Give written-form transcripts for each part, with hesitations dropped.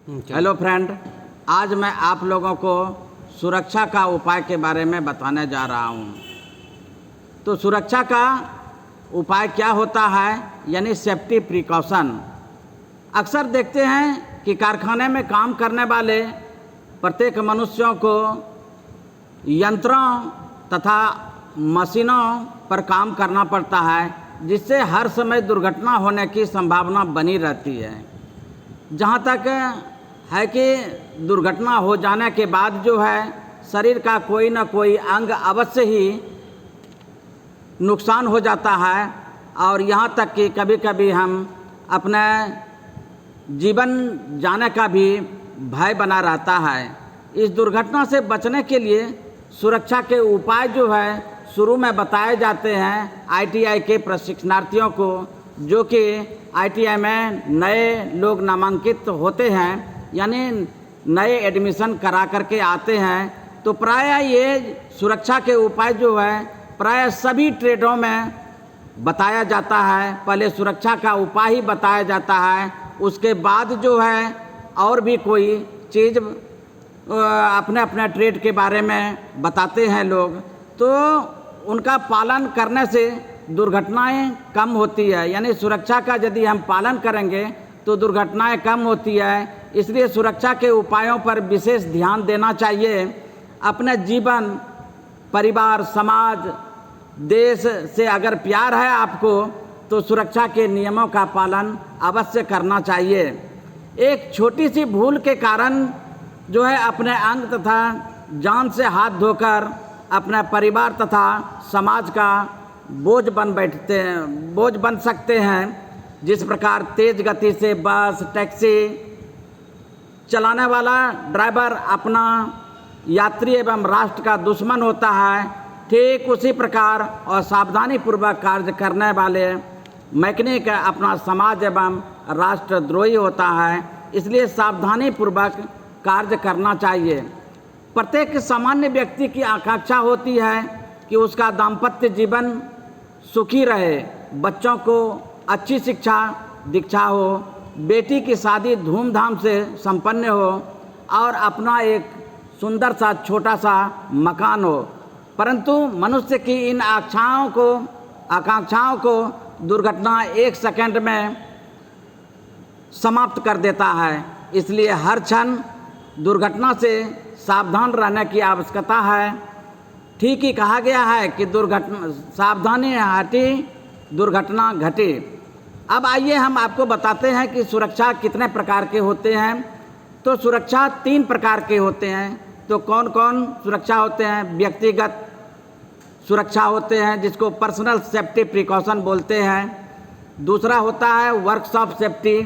Hello friend, आज मैं आप लोगों को सुरक्षा का उपाय के बारे में बताने जा रहा हूँ। तो सुरक्षा का उपाय क्या होता है, यानी सेफ्टी प्रिकॉशन। अक्सर देखते हैं कि कारखाने में काम करने वाले प्रत्येक मनुष्यों को यंत्रों तथा मशीनों पर काम करना पड़ता है, जिससे हर समय दुर्घटना होने की संभावना बनी रहती है। जहाँ तक है कि दुर्घटना हो जाने के बाद जो है शरीर का कोई ना कोई अंग अवश्य ही नुकसान हो जाता है, और यहाँ तक कि कभी कभी हम अपने जीवन जाने का भी भय बना रहता है। इस दुर्घटना से बचने के लिए सुरक्षा के उपाय जो है शुरू में बताए जाते हैं आईटीआई के प्रशिक्षणार्थियों को, जो कि आईटीआई में नए लोग नामांकित होते हैं, यानी नए एडमिशन करा करके आते हैं। तो प्रायः ये सुरक्षा के उपाय जो है प्रायः सभी ट्रेडों में बताया जाता है। पहले सुरक्षा का उपाय ही बताया जाता है, उसके बाद जो है और भी कोई चीज़ अपने अपने ट्रेड के बारे में बताते हैं लोग। तो उनका पालन करने से दुर्घटनाएं कम होती है, यानी सुरक्षा का यदि हम पालन करेंगे तो दुर्घटनाएं कम होती है। इसलिए सुरक्षा के उपायों पर विशेष ध्यान देना चाहिए। अपने जीवन, परिवार, समाज, देश से अगर प्यार है आपको तो सुरक्षा के नियमों का पालन अवश्य करना चाहिए। एक छोटी सी भूल के कारण जो है अपने अंग तथा जान से हाथ धोकर अपने परिवार तथा समाज का बोझ बन सकते हैं। जिस प्रकार तेज गति से बस, टैक्सी चलाने वाला ड्राइवर अपना यात्री एवं राष्ट्र का दुश्मन होता है, ठीक उसी प्रकार असावधानी पूर्वक कार्य करने वाले मैकेनिक अपना समाज एवं राष्ट्रद्रोही होता है। इसलिए सावधानी पूर्वक कार्य करना चाहिए। प्रत्येक सामान्य व्यक्ति की आकांक्षा होती है कि उसका दाम्पत्य जीवन सुखी रहे, बच्चों को अच्छी शिक्षा दीक्षा हो, बेटी की शादी धूमधाम से संपन्न हो और अपना एक सुंदर सा छोटा सा मकान हो। परंतु मनुष्य की इन आकांक्षाओं को दुर्घटना एक सेकंड में समाप्त कर देता है। इसलिए हर क्षण दुर्घटना से सावधान रहने की आवश्यकता है। ठीक ही कहा गया है कि सावधानी हटी दुर्घटना घटी। अब आइए हम आपको बताते हैं कि सुरक्षा कितने प्रकार के होते हैं। तो सुरक्षा 3 प्रकार के होते हैं। तो कौन कौन सुरक्षा होते हैं? व्यक्तिगत सुरक्षा होते हैं, जिसको पर्सनल सेफ्टी प्रिकॉशन बोलते हैं। दूसरा होता है वर्कशॉप सेफ्टी,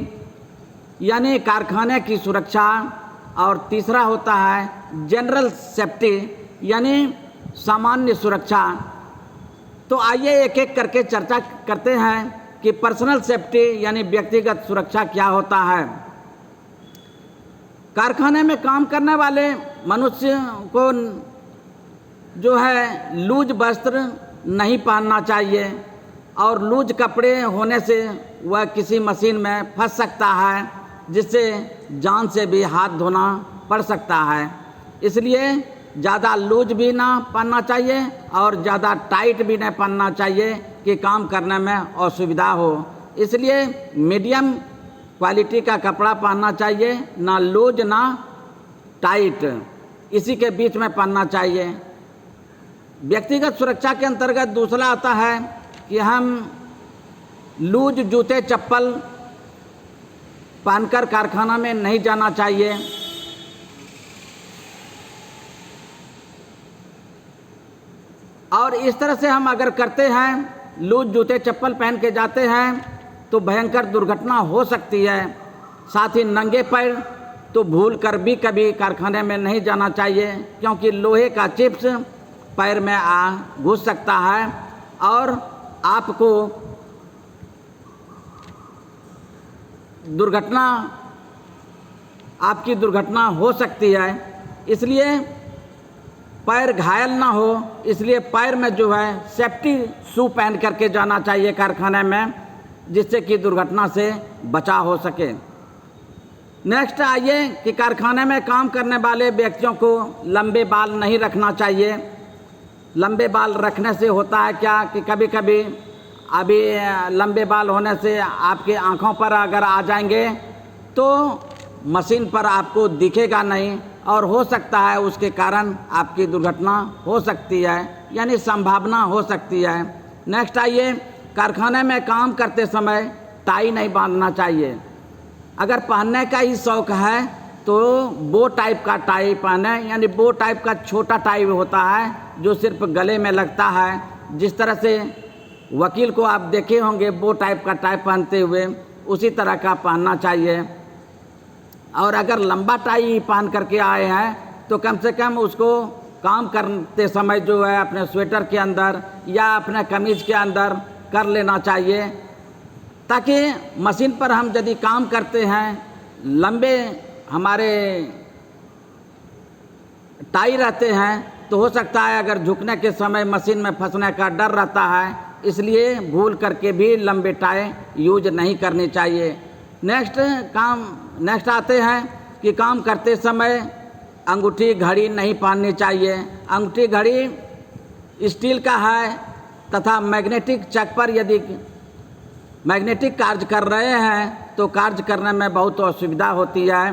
यानी कारखाने की सुरक्षा। और तीसरा होता है जनरल सेफ्टी, यानी सामान्य सुरक्षा। तो आइए एक एक करके चर्चा करते हैं कि पर्सनल सेफ्टी यानी व्यक्तिगत सुरक्षा क्या होता है। कारखाने में काम करने वाले मनुष्य को जो है लूज वस्त्र नहीं पहनना चाहिए, और लूज कपड़े होने से वह किसी मशीन में फंस सकता है, जिससे जान से भी हाथ धोना पड़ सकता है। इसलिए ज़्यादा लूज भी ना पहनना चाहिए और ज़्यादा टाइट भी नहीं पहनना चाहिए कि काम करने में असुविधा हो। इसलिए मीडियम क्वालिटी का कपड़ा पहनना चाहिए, ना लूज ना टाइट, इसी के बीच में पहनना चाहिए। व्यक्तिगत सुरक्षा के अंतर्गत दूसरा आता है कि हम लूज जूते चप्पल पहनकर कारखाना में नहीं जाना चाहिए। और इस तरह से हम अगर करते हैं, लूज जूते चप्पल पहन के जाते हैं, तो भयंकर दुर्घटना हो सकती है। साथ ही नंगे पैर तो भूल कर भी कभी कारखाने में नहीं जाना चाहिए, क्योंकि लोहे का चिप्स पैर में घुस सकता है और आपकी दुर्घटना हो सकती है। इसलिए पैर घायल ना हो, इसलिए पैर में जो है सेफ्टी शू पहन करके जाना चाहिए कारखाने में, जिससे कि दुर्घटना से बचाव हो सके। नेक्स्ट आइए कि कारखाने में काम करने वाले व्यक्तियों को लंबे बाल नहीं रखना चाहिए। लंबे बाल रखने से होता है क्या कि कभी कभी अभी लंबे बाल होने से आपकी आँखों पर अगर आ जाएंगे तो मशीन पर आपको दिखेगा नहीं और हो सकता है उसके कारण आपकी दुर्घटना हो सकती है, यानी संभावना हो सकती है। नेक्स्ट आइए, कारखाने में काम करते समय टाई नहीं बांधना चाहिए। अगर पहनने का ही शौक़ है तो बो टाइप का टाई पहने, यानी बो टाइप का छोटा टाई होता है जो सिर्फ गले में लगता है। जिस तरह से वकील को आप देखे होंगे बो टाइप का टाई पहनते हुए, उसी तरह का पहनना चाहिए। और अगर लंबा टाई पहन करके आए हैं तो कम से कम उसको काम करते समय जो है अपने स्वेटर के अंदर या अपने कमीज के अंदर कर लेना चाहिए, ताकि मशीन पर हम यदि काम करते हैं लंबे हमारे टाई रहते हैं तो हो सकता है अगर झुकने के समय मशीन में फंसने का डर रहता है, इसलिए भूल करके भी लंबे टाई यूज नहीं करनी चाहिए। नेक्स्ट आते हैं कि काम करते समय अंगूठी घड़ी नहीं पहननी चाहिए। अंगूठी घड़ी स्टील का है तथा मैग्नेटिक चक पर यदि मैग्नेटिक कार्य कर रहे हैं तो कार्य करने में बहुत असुविधा होती है,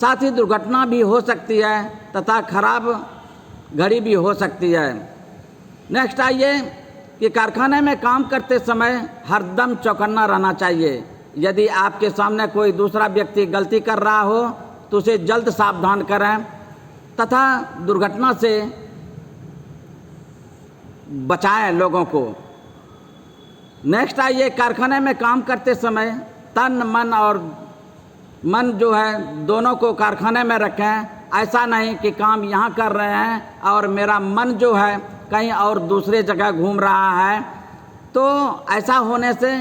साथ ही दुर्घटना भी हो सकती है तथा खराब घड़ी भी हो सकती है। नेक्स्ट आइए कि कारखाने में काम करते समय हरदम चौकन्ना रहना चाहिए। यदि आपके सामने कोई दूसरा व्यक्ति गलती कर रहा हो तो उसे जल्द सावधान करें तथा दुर्घटना से बचाएं लोगों को। नेक्स्ट आइए, कारखाने में काम करते समय तन मन जो है दोनों को कारखाने में रखें। ऐसा नहीं कि काम यहाँ कर रहे हैं और मेरा मन जो है कहीं और दूसरे जगह घूम रहा है, तो ऐसा होने से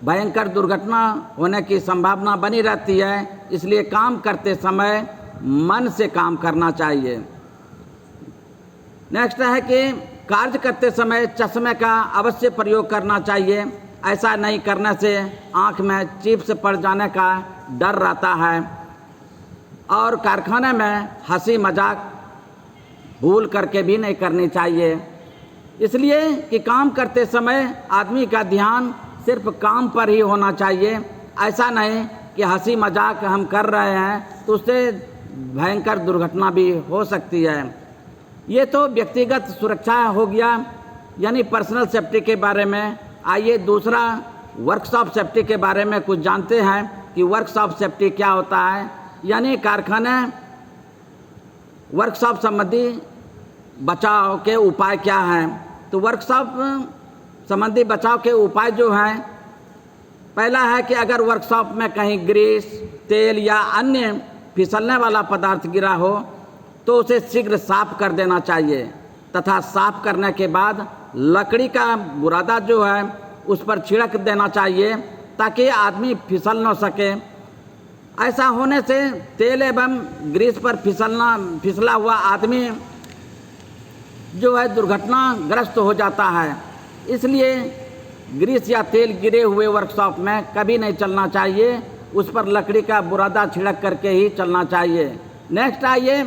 भयंकर दुर्घटना होने की संभावना बनी रहती है। इसलिए काम करते समय मन से काम करना चाहिए। नेक्स्ट है कि कार्य करते समय चश्मे का अवश्य प्रयोग करना चाहिए। ऐसा नहीं करने से आँख में चिप्स पड़ जाने का डर रहता है। और कारखाने में हंसी मजाक भूल करके भी नहीं करनी चाहिए, इसलिए कि काम करते समय आदमी का ध्यान सिर्फ काम पर ही होना चाहिए। ऐसा नहीं कि हंसी मजाक हम कर रहे हैं तो उससे भयंकर दुर्घटना भी हो सकती है। ये तो व्यक्तिगत सुरक्षा हो गया, यानी पर्सनल सेफ्टी के बारे में। आइए दूसरा वर्कशॉप सेफ्टी के बारे में कुछ जानते हैं कि वर्कशॉप सेफ्टी क्या होता है, यानी कारखाने वर्कशॉप संबंधी बचाव के उपाय क्या हैं। तो वर्कशॉप संबंधी बचाव के उपाय जो हैं, पहला है कि अगर वर्कशॉप में कहीं ग्रीस, तेल या अन्य फिसलने वाला पदार्थ गिरा हो तो उसे शीघ्र साफ कर देना चाहिए तथा साफ करने के बाद लकड़ी का बुरादा जो है उस पर छिड़क देना चाहिए ताकि आदमी फिसल न सके। ऐसा होने से तेल एवं ग्रीस पर फिसला हुआ आदमी जो है दुर्घटनाग्रस्त हो जाता है। इसलिए ग्रीस या तेल गिरे हुए वर्कशॉप में कभी नहीं चलना चाहिए, उस पर लकड़ी का बुरादा छिड़क करके ही चलना चाहिए। नेक्स्ट आइए,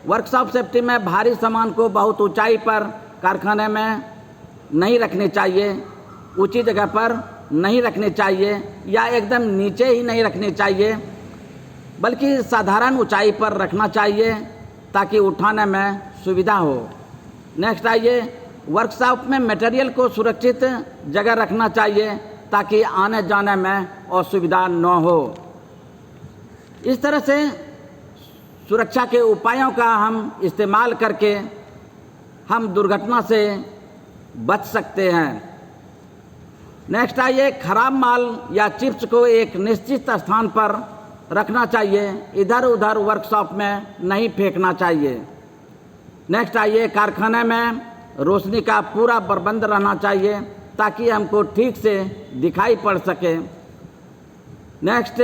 वर्कशॉप सेफ्टी में भारी सामान को बहुत ऊंचाई पर कारखाने में नहीं रखनी चाहिए, ऊंची जगह पर नहीं रखनी चाहिए या एकदम नीचे ही नहीं रखनी चाहिए, बल्कि साधारण ऊंचाई पर रखना चाहिए ताकि उठाने में सुविधा हो। नेक्स्ट आइए, वर्कशॉप में मटेरियल को सुरक्षित जगह रखना चाहिए ताकि आने जाने में असुविधा न हो। इस तरह से सुरक्षा के उपायों का हम इस्तेमाल करके हम दुर्घटना से बच सकते हैं। नेक्स्ट आइए, खराब माल या चिप्स को एक निश्चित स्थान पर रखना चाहिए, इधर उधर वर्कशॉप में नहीं फेंकना चाहिए। नेक्स्ट आइए, कारखाने में रोशनी का पूरा प्रबंध रहना चाहिए ताकि हमको ठीक से दिखाई पड़ सके। नेक्स्ट,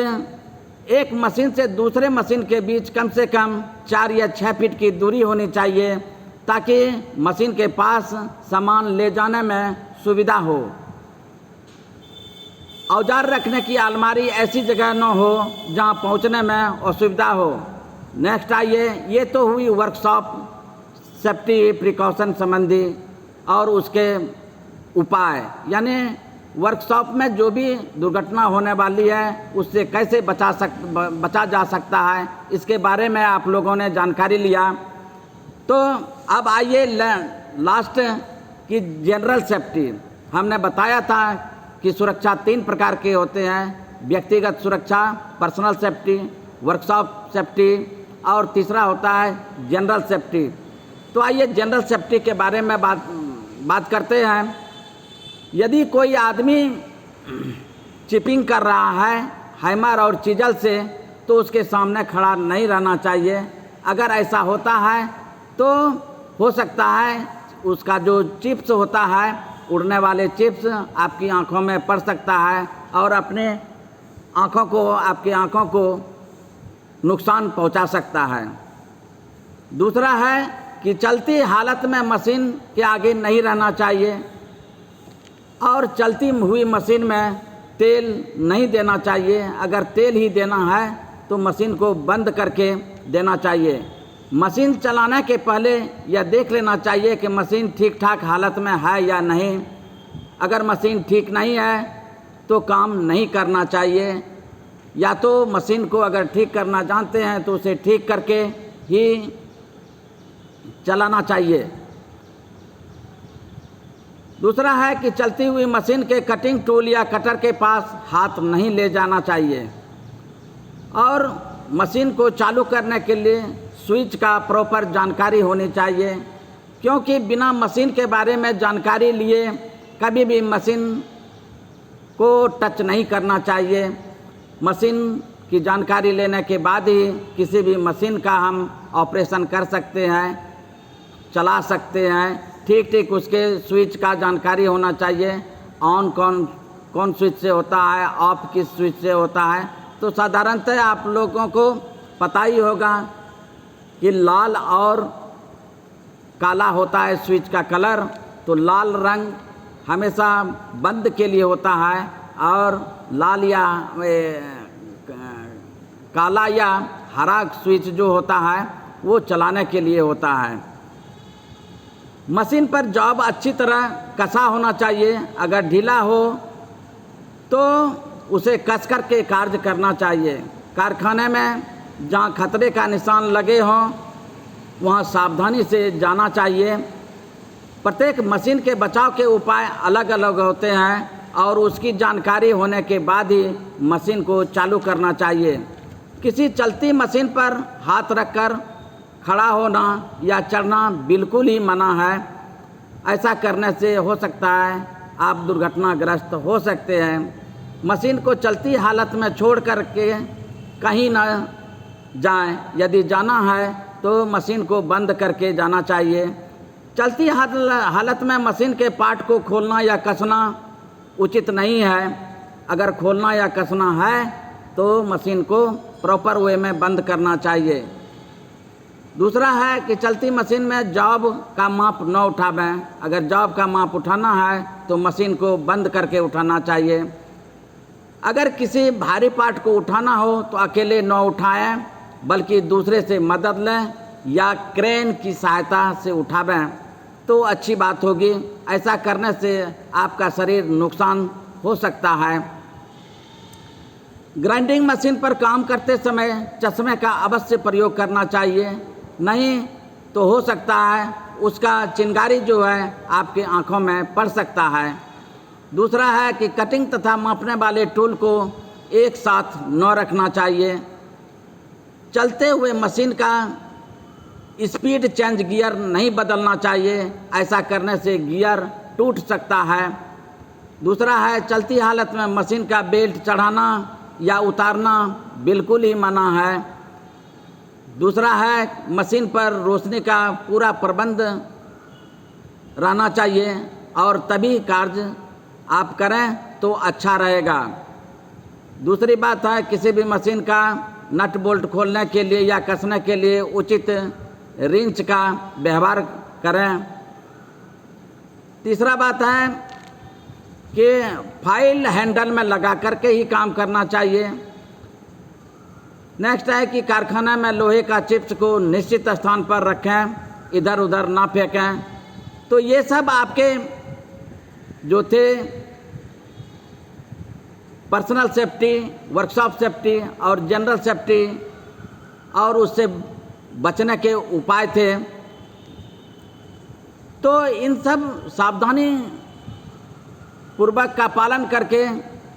एक मशीन से दूसरे मशीन के बीच कम से कम 4 या 6 फीट की दूरी होनी चाहिए ताकि मशीन के पास सामान ले जाने में सुविधा हो। औजार रखने की अलमारी ऐसी जगह न हो जहां पहुंचने में असुविधा हो। नेक्स्ट आइए, ये तो हुई वर्कशॉप सेफ्टी प्रिकॉशन संबंधी और उसके उपाय, यानी वर्कशॉप में जो भी दुर्घटना होने वाली है उससे कैसे बचा जा सकता है, इसके बारे में आप लोगों ने जानकारी लिया। तो अब आइए लास्ट की जनरल सेफ्टी। हमने बताया था कि सुरक्षा 3 प्रकार के होते हैं, व्यक्तिगत सुरक्षा, पर्सनल सेफ्टी, वर्कशॉप सेफ्टी और तीसरा होता है जनरल सेफ्टी। तो आइए जनरल सेफ्टी के बारे में बात करते हैं। यदि कोई आदमी चिपिंग कर रहा है हैमर और चिजल से, तो उसके सामने खड़ा नहीं रहना चाहिए। अगर ऐसा होता है तो हो सकता है उसका जो चिप्स होता है, उड़ने वाले चिप्स आपकी आंखों में पड़ सकता है और आपकी आंखों को नुकसान पहुंचा सकता है। दूसरा है कि चलती हालत में मशीन के आगे नहीं रहना चाहिए और चलती हुई मशीन में तेल नहीं देना चाहिए। अगर तेल ही देना है तो मशीन को बंद करके देना चाहिए। मशीन चलाने के पहले यह देख लेना चाहिए कि मशीन ठीक ठाक हालत में है या नहीं। अगर मशीन ठीक नहीं है तो काम नहीं करना चाहिए, या तो मशीन को अगर ठीक करना जानते हैं तो उसे ठीक करके ही चलाना चाहिए। दूसरा है कि चलती हुई मशीन के कटिंग टूल या कटर के पास हाथ नहीं ले जाना चाहिए और मशीन को चालू करने के लिए स्विच का प्रॉपर जानकारी होनी चाहिए, क्योंकि बिना मशीन के बारे में जानकारी लिए कभी भी मशीन को टच नहीं करना चाहिए। मशीन की जानकारी लेने के बाद ही किसी भी मशीन का हम ऑपरेशन कर सकते हैं, चला सकते हैं। ठीक उसके स्विच का जानकारी होना चाहिए, ऑन कौन स्विच से होता है, ऑफ किस स्विच से होता है। तो साधारणतः आप लोगों को पता ही होगा कि लाल और काला होता है स्विच का कलर। तो लाल रंग हमेशा बंद के लिए होता है और लाल या काला या हरा स्विच जो होता है वो चलाने के लिए होता है। मशीन पर जॉब अच्छी तरह कसा होना चाहिए। अगर ढीला हो तो उसे कस कर के कार्य करना चाहिए। कारखाने में जहाँ खतरे का निशान लगे हों वहाँ सावधानी से जाना चाहिए। प्रत्येक मशीन के बचाव के उपाय अलग अलग होते हैं और उसकी जानकारी होने के बाद ही मशीन को चालू करना चाहिए। किसी चलती मशीन पर हाथ रखकर खड़ा होना या चढ़ना बिल्कुल ही मना है। ऐसा करने से हो सकता है आप दुर्घटनाग्रस्त हो सकते हैं। मशीन को चलती हालत में छोड़ करके कहीं न जाएं। यदि जाना है तो मशीन को बंद करके जाना चाहिए। चलती हालत में मशीन के पार्ट को खोलना या कसना उचित नहीं है। अगर खोलना या कसना है तो मशीन को प्रॉपर वे में बंद करना चाहिए। दूसरा है कि चलती मशीन में जॉब का माप न उठावें। अगर जॉब का माप उठाना है तो मशीन को बंद करके उठाना चाहिए। अगर किसी भारी पार्ट को उठाना हो तो अकेले न उठाएं, बल्कि दूसरे से मदद लें या क्रेन की सहायता से उठावें तो अच्छी बात होगी। ऐसा करने से आपका शरीर नुकसान हो सकता है। ग्राइंडिंग मशीन पर काम करते समय चश्मे का अवश्य प्रयोग करना चाहिए, नहीं तो हो सकता है उसका चिंगारी जो है आपके आँखों में पड़ सकता है। दूसरा है कि कटिंग तथा मापने वाले टूल को एक साथ न रखना चाहिए। चलते हुए मशीन का स्पीड चेंज गियर नहीं बदलना चाहिए। ऐसा करने से गियर टूट सकता है। दूसरा है चलती हालत में मशीन का बेल्ट चढ़ाना या उतारना बिल्कुल ही मना है। दूसरा है मशीन पर रोशनी का पूरा प्रबंध रहना चाहिए और तभी कार्य आप करें तो अच्छा रहेगा। दूसरी बात है किसी भी मशीन का नट बोल्ट खोलने के लिए या कसने के लिए उचित रिंच का व्यवहार करें। तीसरा बात है कि फाइल हैंडल में लगा करके ही काम करना चाहिए। नेक्स्ट है कि कारखाना में लोहे का चिप्स को निश्चित स्थान पर रखें, इधर उधर ना फेंकें। तो ये सब आपके जो थे पर्सनल सेफ्टी, वर्कशॉप सेफ्टी और जनरल सेफ्टी और उससे बचने के उपाय थे। तो इन सब सावधानी पूर्वक का पालन करके,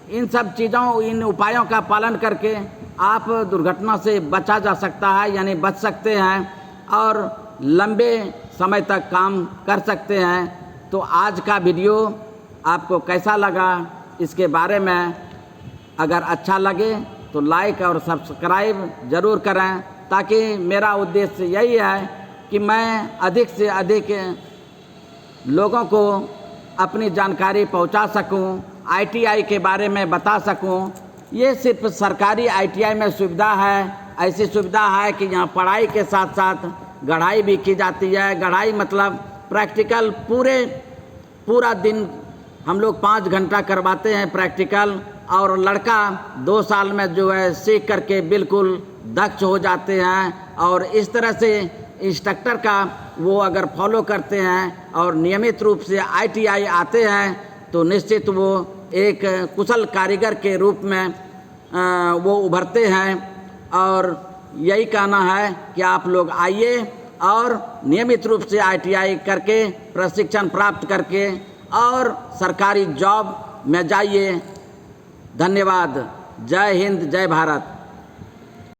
इन सब चीज़ों, इन उपायों का पालन करके आप दुर्घटना से बचा जा सकता है, यानी बच सकते हैं और लंबे समय तक काम कर सकते हैं। तो आज का वीडियो आपको कैसा लगा, इसके बारे में अगर अच्छा लगे तो लाइक और सब्सक्राइब ज़रूर करें, ताकि मेरा उद्देश्य यही है कि मैं अधिक से अधिक लोगों को अपनी जानकारी पहुंचा सकूं, ITI के बारे में बता सकूं। ये सिर्फ सरकारी ITI में सुविधा है, ऐसी सुविधा है कि यहाँ पढ़ाई के साथ साथ गढ़ाई भी की जाती है। गढ़ाई मतलब प्रैक्टिकल, पूरा दिन हम लोग 5 घंटा करवाते हैं प्रैक्टिकल, और लड़का 2 साल में जो है सीख करके बिल्कुल दक्ष हो जाते हैं। और इस तरह से इंस्ट्रक्टर का वो अगर फॉलो करते हैं और नियमित रूप से ITI आते हैं तो निश्चित वो एक कुशल कारीगर के रूप में वो उभरते हैं। और यही कहना है कि आप लोग आइए और नियमित रूप से ITI करके प्रशिक्षण प्राप्त करके और सरकारी जॉब में जाइए। धन्यवाद। जय हिंद, जय भारत।